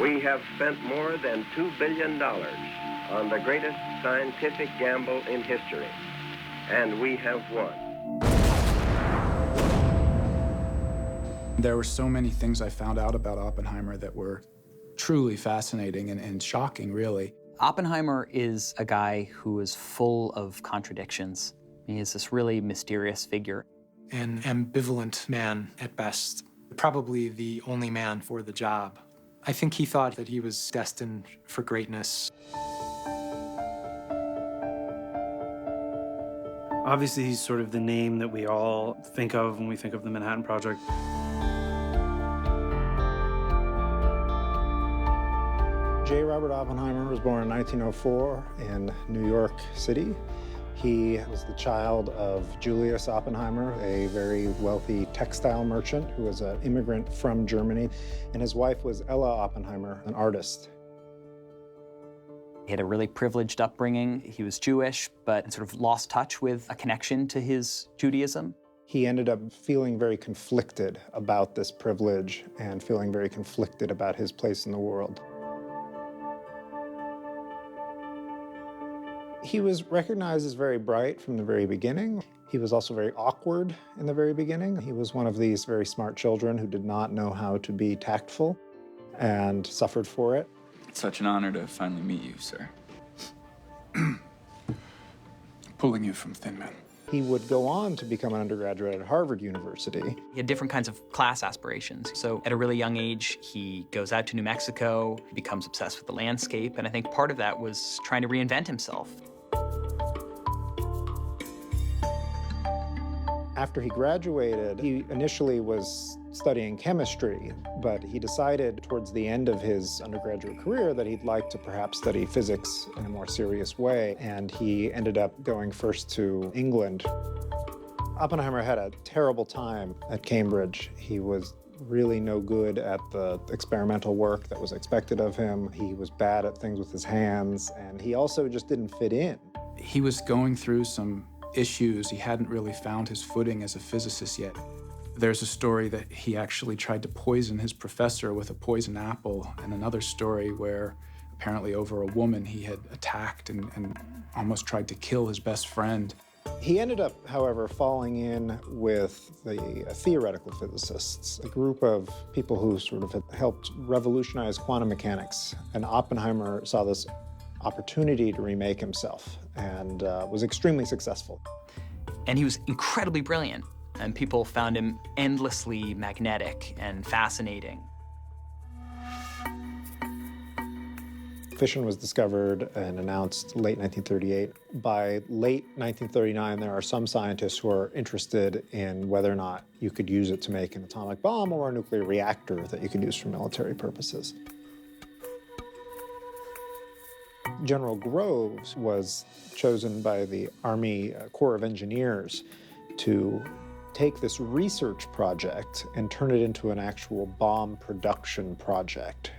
We have spent more than $2 billion on the greatest scientific gamble in history, and we have won. There were so many things I found out about Oppenheimer that were truly fascinating and shocking, really. Oppenheimer is a guy who is full of contradictions. He is this really mysterious figure. An ambivalent man at best, probably the only man for the job. I think he thought that he was destined for greatness. Obviously, he's sort of the name that we all think of when we think of the Manhattan Project. J. Robert Oppenheimer was born in 1904 in New York City. He was the child of Julius Oppenheimer, a very wealthy textile merchant who was an immigrant from Germany, and his wife was Ella Oppenheimer, an artist. He had a really privileged upbringing. He was Jewish, but sort of lost touch with a connection to his Judaism. He ended up feeling very conflicted about this privilege and feeling very conflicted about his place in the world. He was recognized as very bright from the very beginning. He was also very awkward in the very beginning. He was one of these very smart children who did not know how to be tactful and suffered for it. It's such an honor to finally meet you, sir. Pulling you from Thin Man. He would go on to become an undergraduate at Harvard University. He had different kinds of class aspirations. So at a really young age, he goes out to New Mexico, he becomes obsessed with the landscape, and I think part of that was trying to reinvent himself. After he graduated, he initially was studying chemistry, but he decided towards the end of his undergraduate career that he'd like to perhaps study physics in a more serious way, and he ended up going first to England. Oppenheimer had a terrible time at Cambridge. He was really no good at the experimental work that was expected of him. He was bad at things with his hands, and he also just didn't fit in. He was going through some issues. He hadn't really found his footing as a physicist yet. There's a story that he actually tried to poison his professor with a poison apple, and another story where apparently over a woman he had attacked and almost tried to kill his best friend. He ended up, however, falling in with the theoretical physicists, a group of people who sort of had helped revolutionize quantum mechanics. And Oppenheimer saw this opportunity to remake himself and was extremely successful. And he was incredibly brilliant, and people found him endlessly magnetic and fascinating. Fission was discovered and announced late 1938. By late 1939, there are some scientists who are interested in whether or not you could use it to make an atomic bomb or a nuclear reactor that you could use for military purposes. General Groves was chosen by the Army Corps of Engineers to take this research project and turn it into an actual bomb production project.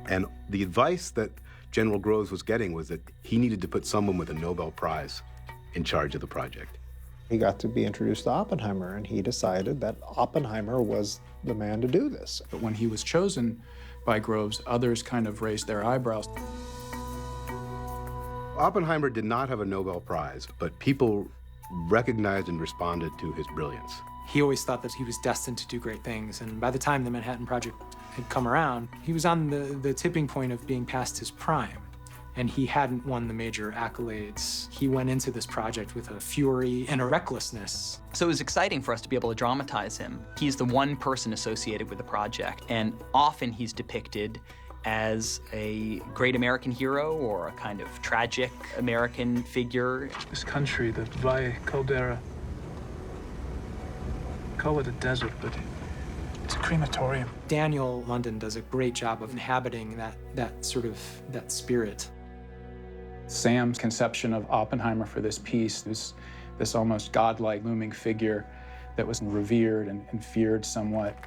And the advice that General Groves was getting was that he needed to put someone with a Nobel Prize in charge of the project. He got to be introduced to Oppenheimer, and he decided that Oppenheimer was the man to do this. But when he was chosen by Groves, others kind of raised their eyebrows. Oppenheimer did not have a Nobel Prize, but people recognized and responded to his brilliance. He always thought that he was destined to do great things, and by the time the Manhattan Project had come around, he was on the tipping point of being past his prime, and he hadn't won the major accolades. He went into this project with a fury and a recklessness. So it was exciting for us to be able to dramatize him. He's the one person associated with the project, and often he's depicted as a great American hero or a kind of tragic American figure. This country, the Valle Caldera, call it a desert, but it's a crematorium. Daniel London does a great job of inhabiting that spirit. Sam's conception of Oppenheimer for this piece was this almost godlike looming figure that was revered and feared somewhat.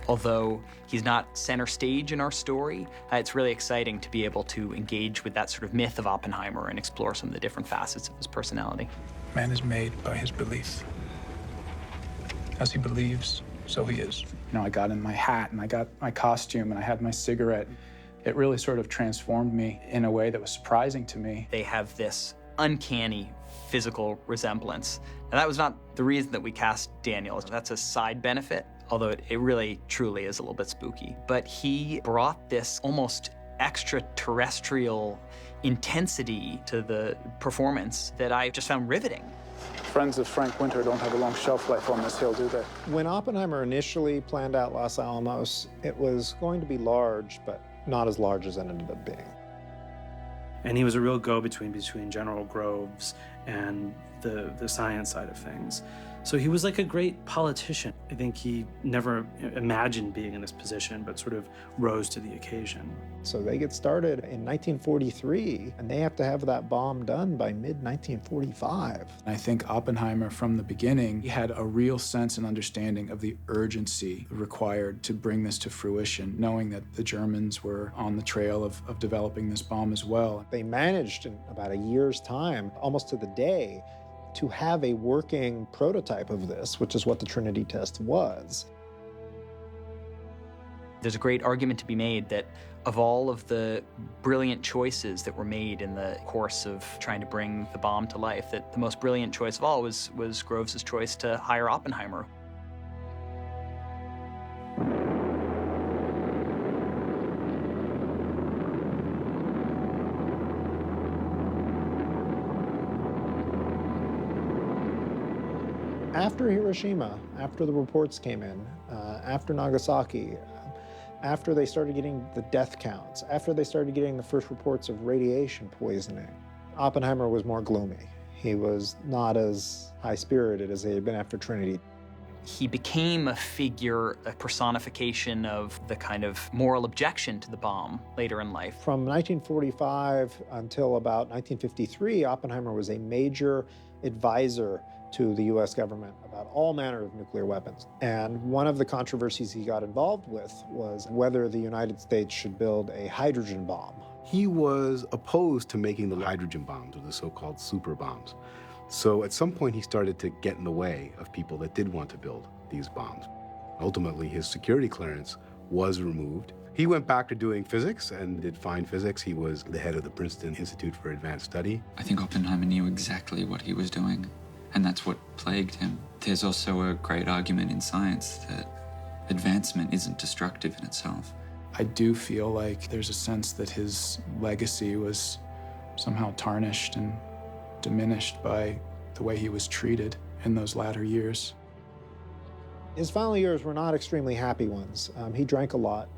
Although he's not center stage in our story, it's really exciting to be able to engage with that sort of myth of Oppenheimer and explore some of the different facets of his personality. Man is made by his belief. As he believes, So he is. You know, I got in my hat and I got my costume and I had my cigarette. It really sort of transformed me in a way that was surprising to me. They have this uncanny physical resemblance. And that was not the reason that we cast Daniel. That's a side benefit, although it really, truly is a little bit spooky. But he brought this almost extraterrestrial intensity to the performance that I just found riveting. Friends of Frank Winter don't have a long shelf life on this hill, do they? When Oppenheimer initially planned out Los Alamos, it was going to be large, but not as large as it ended up being. And he was a real go-between between General Groves and the science side of things. So he was like a great politician. I think he never imagined being in this position, but sort of rose to the occasion. So they get started in 1943, and they have to have that bomb done by mid-1945. I think Oppenheimer, from the beginning, he had a real sense and understanding of the urgency required to bring this to fruition, knowing that the Germans were on the trail of developing this bomb as well. They managed in about a year's time, almost to the day, to have a working prototype of this, which is what the Trinity test was. There's a great argument to be made that of all of the brilliant choices that were made in the course of trying to bring the bomb to life, that the most brilliant choice of all was Groves' choice to hire Oppenheimer. After Hiroshima, after the reports came in, after Nagasaki, after they started getting the death counts, after they started getting the first reports of radiation poisoning, Oppenheimer was more gloomy. He was not as high-spirited as he had been after Trinity. He became a figure, a personification of the kind of moral objection to the bomb later in life. From 1945 until about 1953, Oppenheimer was a major advisor to the US government about all manner of nuclear weapons. And one of the controversies he got involved with was whether the United States should build a hydrogen bomb. He was opposed to making the hydrogen bombs, or the so-called super bombs. So at some point he started to get in the way of people that did want to build these bombs. Ultimately, his security clearance was removed. He went back to doing physics and did fine physics. He was the head of the Princeton Institute for Advanced Study. I think Oppenheimer knew exactly what he was doing, and that's what plagued him. There's also a great argument in science that advancement isn't destructive in itself. I do feel like there's a sense that his legacy was somehow tarnished and diminished by the way he was treated in those latter years. His final years were not extremely happy ones. He drank a lot.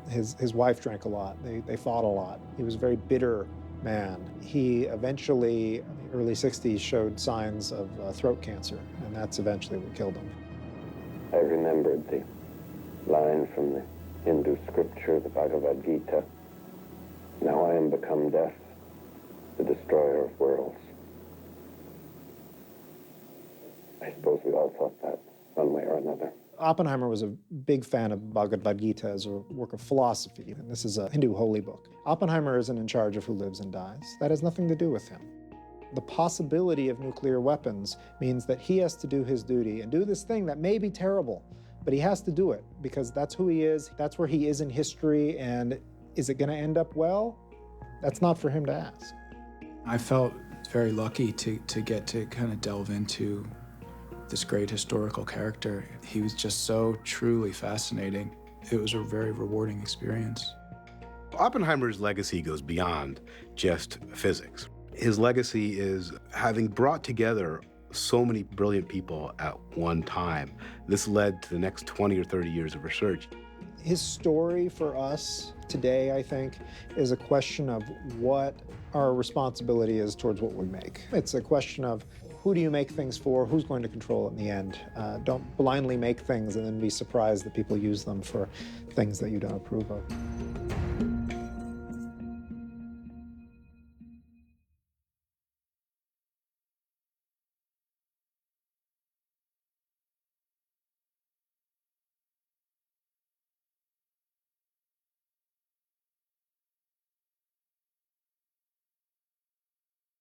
His wife drank a lot. They fought a lot. He was a very bitter man. He eventually, in the early 60s, showed signs of throat cancer, and that's eventually what killed him. I remembered the line from the Hindu scripture, the Bhagavad Gita. Now I am become death, the destroyer of worlds. I suppose we all thought that one way or another. Oppenheimer was a big fan of Bhagavad Gita as a work of philosophy, and this is a Hindu holy book. Oppenheimer isn't in charge of who lives and dies. That has nothing to do with him. The possibility of nuclear weapons means that he has to do his duty and do this thing that may be terrible, but he has to do it because that's who he is, that's where he is in history, and is it going to end up well? That's not for him to ask. I felt very lucky to get to kind of delve into this great historical character. He was just so truly fascinating. It was a very rewarding experience. Oppenheimer's legacy goes beyond just physics. His legacy is having brought together so many brilliant people at one time. This led to the next 20 or 30 years of research. His story for us today, I think, is a question of what our responsibility is towards what we make. It's a question of who do you make things for, who's going to control it in the end. Don't blindly make things and then be surprised that people use them for things that you don't approve of.